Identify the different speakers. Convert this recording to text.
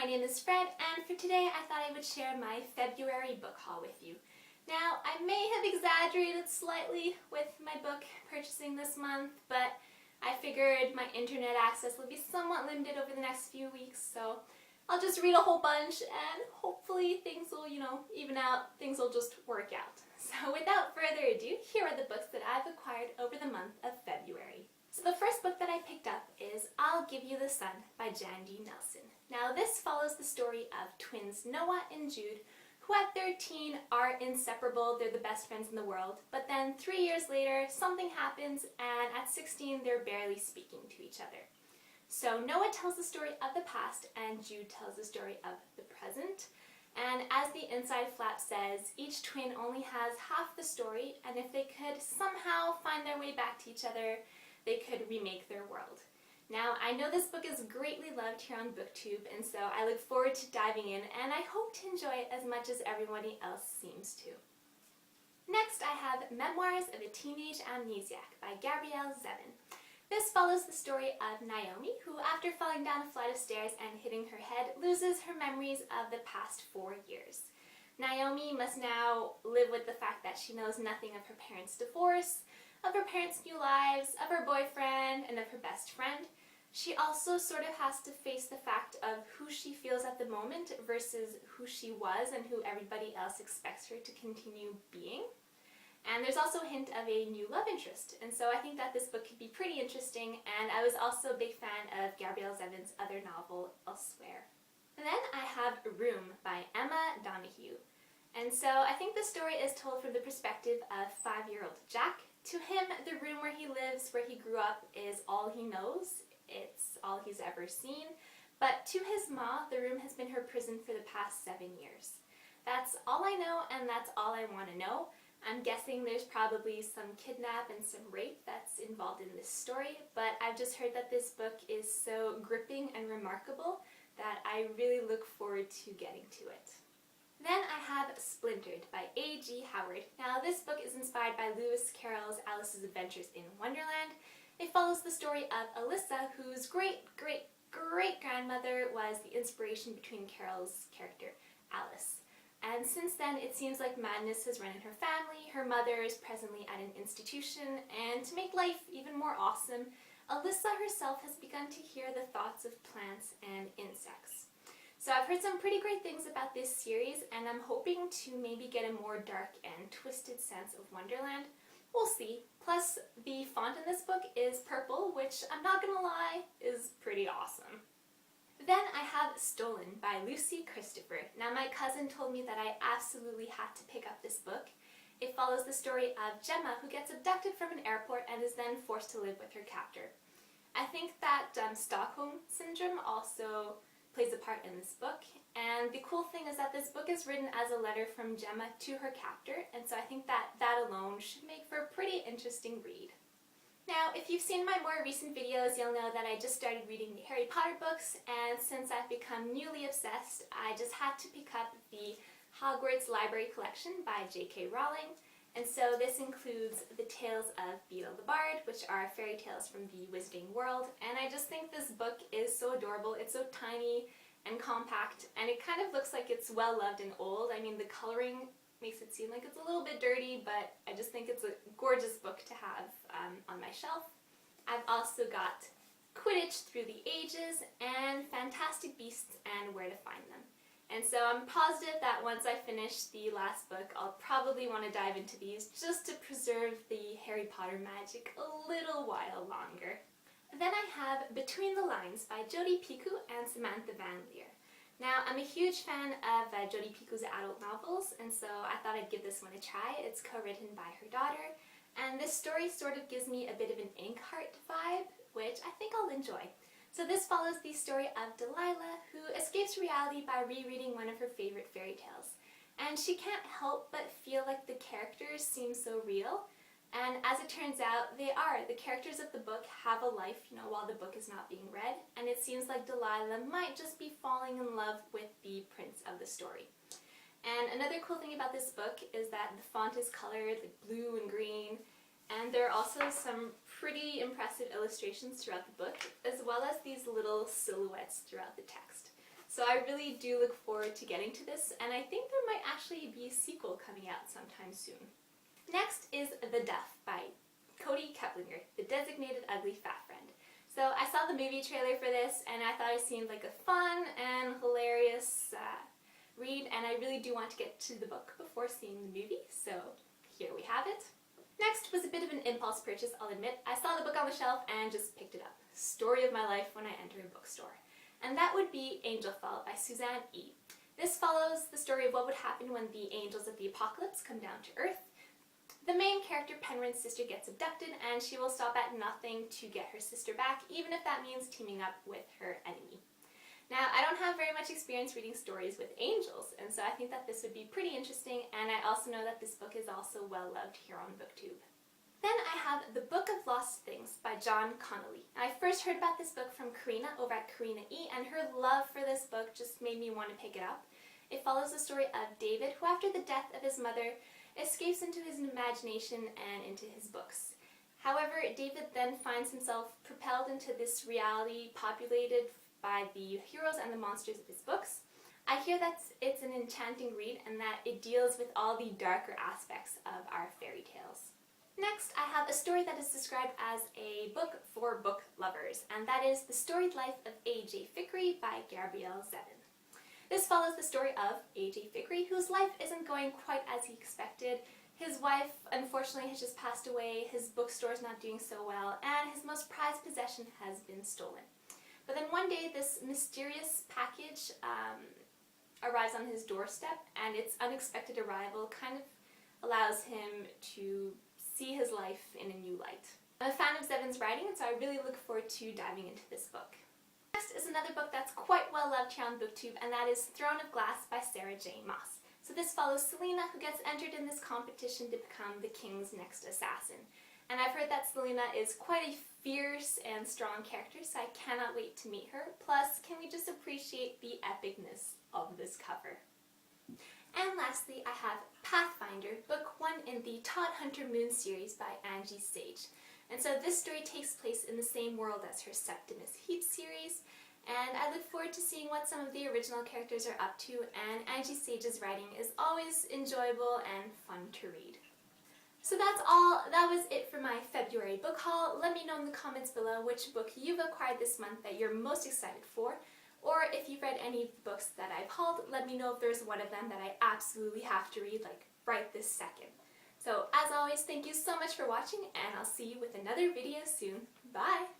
Speaker 1: my name is Fred, and for today I thought I would share my February book haul with you. Now, I may have exaggerated slightly with my book purchasing this month, but I figured my internet access would be somewhat limited over the next few weeks, so I'll just read a whole bunch and hopefully things will, even out, things will just work out. So without further ado, here are the books that I've acquired over the month of February. So the first book that I picked up is I'll Give You the Sun by Jandy Nelson. Now this follows the story of twins Noah and Jude, who at 13 are inseparable, they're the best friends in the world, but then 3 years later something happens and at 16 they're barely speaking to each other. So Noah tells the story of the past and Jude tells the story of the present. And as the inside flap says, each twin only has half the story, and if they could somehow find their way back to each other, they could remake their world. Now, I know this book is greatly loved here on BookTube, and so I look forward to diving in, and I hope to enjoy it as much as everybody else seems to. Next, I have Memoirs of a Teenage Amnesiac by Gabrielle Zevin. This follows the story of Naomi, who after falling down a flight of stairs and hitting her head, loses her memories of the past 4 years. Naomi must now live with the fact that she knows nothing of her parents' divorce, of her parents' new lives, of her boyfriend, and of her best friend. She also sort of has to face the fact of who she feels at the moment versus who she was and who everybody else expects her to continue being. And there's also a hint of a new love interest, and so I think that this book could be pretty interesting, and I was also a big fan of Gabrielle Zevin's other novel, Elsewhere. And then I have Room by Donoghue. And so I think the story is told from the perspective of 5-year-old Jack. To him, the room where he lives, where he grew up, is all he knows. It's all he's ever seen. But to his ma, the room has been her prison for the past 7 years. That's all I know, and that's all I want to know. I'm guessing there's probably some kidnap and some rape that's involved in this story, but I've just heard that this book is so gripping and remarkable that I really look forward to getting to it. Then I have Splintered by A.G. Howard. Now this book is inspired by Lewis Carroll's Alice's Adventures in Wonderland. It follows the story of Alyssa, whose great-great-great-grandmother was the inspiration between Carroll's character, Alice. And since then, it seems like madness has run in her family. Her mother is presently at an institution, and to make life even more awesome, Alyssa herself has begun to hear the thoughts of plants and insects. So I've heard some pretty great things about this series, and I'm hoping to maybe get a more dark and twisted sense of Wonderland. We'll see. Plus, the font in this book is purple, which I'm not gonna lie, is pretty awesome. Then I have Stolen by Lucy Christopher. Now my cousin told me that I absolutely had to pick up this book. It follows the story of Gemma, who gets abducted from an airport and is then forced to live with her captor. I think that Stockholm Syndrome also plays a part in this book, and the cool thing is that this book is written as a letter from Gemma to her captor, and so I think that alone should make for a pretty interesting read. Now, if you've seen my more recent videos, you'll know that I just started reading the Harry Potter books, and since I've become newly obsessed, I just had to pick up the Hogwarts Library Collection by J.K. Rowling, and so this includes the Tales of Beedle the Bard, which are fairy tales from the Wizarding World, and I just think this book is so adorable. It's so tiny and compact, and it kind of looks like it's well loved and old. I mean, the coloring makes it seem like it's a little bit dirty, but I just think it's a gorgeous book to have on my shelf. I've also got Quidditch Through the Ages and Fantastic Beasts and Where to Find Them. And so I'm positive that once I finish the last book, I'll probably want to dive into these just to preserve the Harry Potter magic a little while longer. Then I have Between the Lines by Jodi Picoult and Samantha Van Leer. Now, I'm a huge fan of Jodi Picoult's adult novels, and so I thought I'd give this one a try. It's co-written by her daughter, and this story sort of gives me a bit of an Inkheart vibe, which I think I'll enjoy. So this follows the story of Delilah, who escapes reality by rereading one of her favorite fairy tales. And she can't help but feel like the characters seem so real, and as it turns out, they are. The characters of the book have a life, while the book is not being read, and it seems like Delilah might just be falling in love with the prince of the story. And another cool thing about this book is that the font is colored like blue and green, and there are also some pretty impressive illustrations throughout the book, as well as these little silhouettes throughout the text. So so I really do look forward to getting to this, and I think there might actually be a sequel coming out sometime soon. Next is The DUFF by Kody Keplinger, the designated ugly fat friend. So I saw the movie trailer for this, and I thought it seemed like a fun and hilarious read, and I really do want to get to the book before seeing the movie, so here we have it. Next was a bit of an impulse purchase, I'll admit. I saw the book on the shelf and just picked it up. Story of my life when I enter a bookstore. And that would be Angelfall by Suzanne E. This follows the story of what would happen when the angels of the apocalypse come down to Earth. The main character, Penryn's sister, gets abducted, and she will stop at nothing to get her sister back, even if that means teaming up with her enemy. Now, I don't have very much experience reading stories with angels, and so I think that this would be pretty interesting, and I also know that this book is also well loved here on BookTube. Then I have The Book of Lost Things by Connolly. I first heard about this book from Karina over at Karina E, and her love for this book just made me want to pick it up. It follows the story of David, who after the death of his mother, escapes into his imagination and into his books. However, David then finds himself propelled into this reality populated by the heroes and the monsters of his books. I hear that it's an enchanting read and that it deals with all the darker aspects of our fairy tales. Next, I have a story that is described as a book for book lovers, and that is The Storied Life of A.J. Fikry by Gabrielle Zevin. This follows the story of A.J. Fikry, whose life isn't going quite as he expected. His wife, unfortunately, has just passed away, his bookstore is not doing so well, and his most prized possession has been stolen. But then one day, this mysterious package arrives on his doorstep, and its unexpected arrival kind of allows him to see his life in a new light. I'm a fan of Zevin's writing, and so I really look forward to diving into this book. Next is another book that's quite well loved here on BookTube, and that is Throne of Glass by Sarah J. Maas. So this follows Selena, who gets entered in this competition to become the king's next assassin. And I've heard that Selena is quite a fierce and strong character, so I cannot wait to meet her. Plus, can we just appreciate the epicness of this cover? And lastly, I have Pathfinder, book 1 in the Todd Hunter Moon series by Angie Sage. And so this story takes place in the same world as her Septimus Heap series, and I look forward to seeing what some of the original characters are up to, and Angie Sage's writing is always enjoyable and fun to read. So that's all. That was it for my February book haul. Let me know in the comments below which book you've acquired this month that you're most excited for, or if you've read any of the books that I've hauled, let me know if there's one of them that I absolutely have to read, like right this second. So as always, thank you so much for watching, and I'll see you with another video soon. Bye!